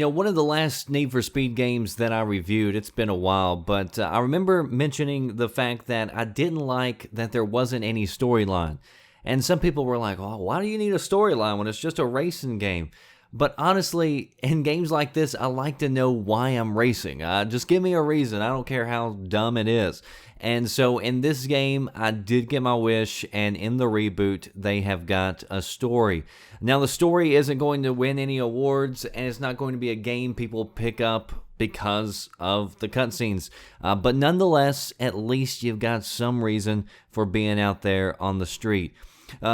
One of the last Need for Speed games that I reviewed, it's been a while, but I remember mentioning the fact that I didn't like that there wasn't any storyline. And some people were like, oh, why do you need a storyline when it's just a racing game? But honestly, in games like this, I like to know why I'm racing. Just give me a reason. I don't care how dumb it is. And so in this game, I did get my wish, and in the reboot, they have got a story. Now, the story isn't going to win any awards, and it's not going to be a game people pick up because of the cutscenes. But nonetheless, at least you've got some reason for being out there on the street.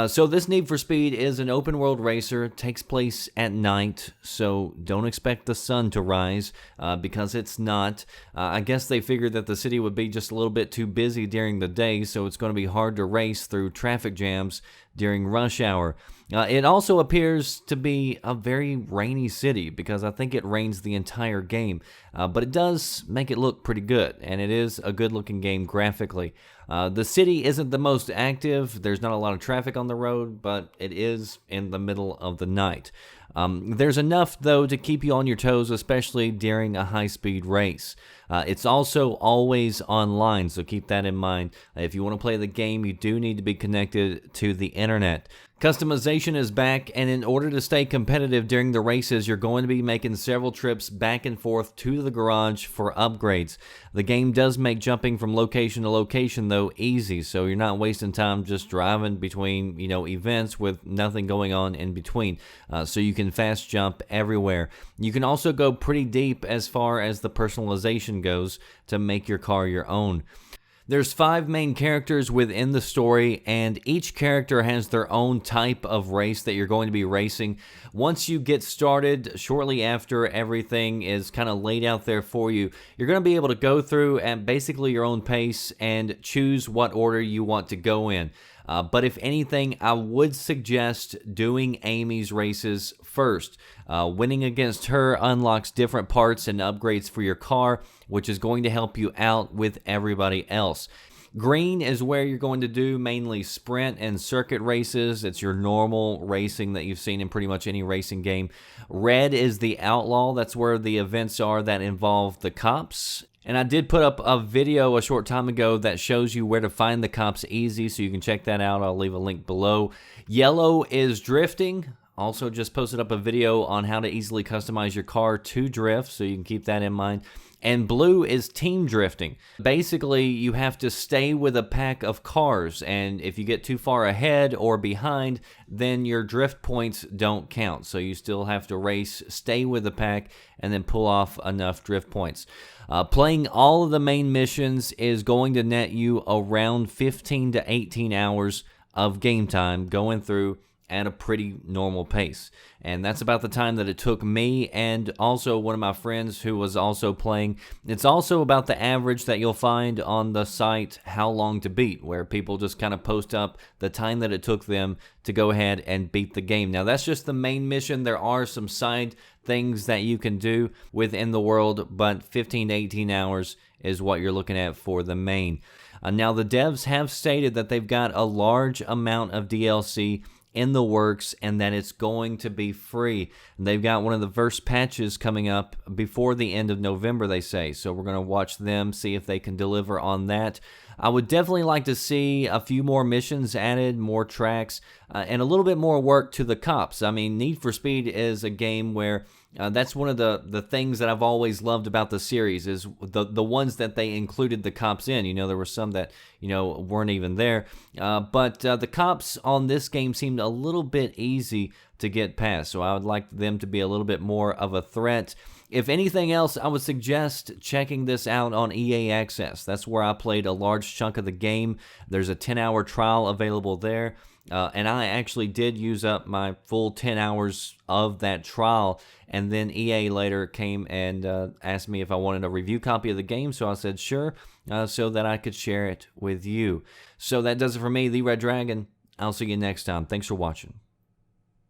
So this Need for Speed is an open world racer. It takes place at night, so don't expect the sun to rise because it's not. I guess they figured that the city would be just a little bit too busy during the day, so it's going to be hard to race through traffic jams during rush hour. It also appears to be a very rainy city because I think it rains the entire game, but it does make it look pretty good, and it is a good looking game graphically. The city isn't the most active. There's not a lot of traffic on the road, but it is in the middle of the night. There's enough, though, to keep you on your toes, especially during a high-speed race. It's also always online, so keep that in mind. If you want to play the game, you do need to be connected to the internet. Customization is back, and in order to stay competitive during the races, you're going to be making several trips back and forth to the garage for upgrades. The game does make jumping from location to location, though, easy, so you're not wasting time just driving between, events with nothing going on in between. So you can fast jump everywhere. You can also go pretty deep as far as the personalization goes to make your car your own. There's 5 main characters within the story, and each character has their own type of race that you're going to be racing. Once you get started, shortly after everything is kind of laid out there for you, you're going to be able to go through at basically your own pace and choose what order you want to go in. But if anything, I would suggest doing Amy's races first. Winning against her unlocks different parts and upgrades for your car, which is going to help you out with everybody else. Green is where you're going to do mainly sprint and circuit races. It's your normal racing that you've seen in pretty much any racing game. Red is the outlaw. That's where the events are that involve the cops. And I did put up a video a short time ago that shows you where to find the cops easy, so you can check that out. I'll leave a link below. Yellow is drifting. Also just posted up a video on how to easily customize your car to drift, so you can keep that in mind. And blue is team drifting. Basically, you have to stay with a pack of cars, and if you get too far ahead or behind, then your drift points don't count. So you still have to race, stay with the pack, and then pull off enough drift points. Playing all of the main missions is going to net you around 15 to 18 hours of game time going through at a pretty normal pace. And that's about the time that it took me and also one of my friends who was also playing. It's also about the average that you'll find on the site How Long to Beat, where people just kind of post up the time that it took them to go ahead and beat the game. Now, that's just the main mission. There are some side things that you can do within the world, but 15 to 18 hours is what you're looking at for the main. Now, the devs have stated that they've got a large amount of DLC in the works and that it's going to be free. They've got one of the first patches coming up before the end of November, they say. So we're going to watch them, see if they can deliver on that. I would definitely like to see a few more missions added, more tracks, and a little bit more work to the cops. I mean, Need for Speed is a game where that's one of the things that I've always loved about the series is the ones that they included the cops in. There were some that, weren't even there. But the cops on this game seemed a little bit easy to get past. So I would like them to be a little bit more of a threat. If anything else, I would suggest checking this out on EA Access. That's where I played a large chunk of the game. There's a 10-hour trial available there. And I actually did use up my full 10 hours of that trial. And then EA later came and asked me if I wanted a review copy of the game. So I said sure, so that I could share it with you. So that does it for me, The Red Dragon. I'll see you next time. Thanks for watching.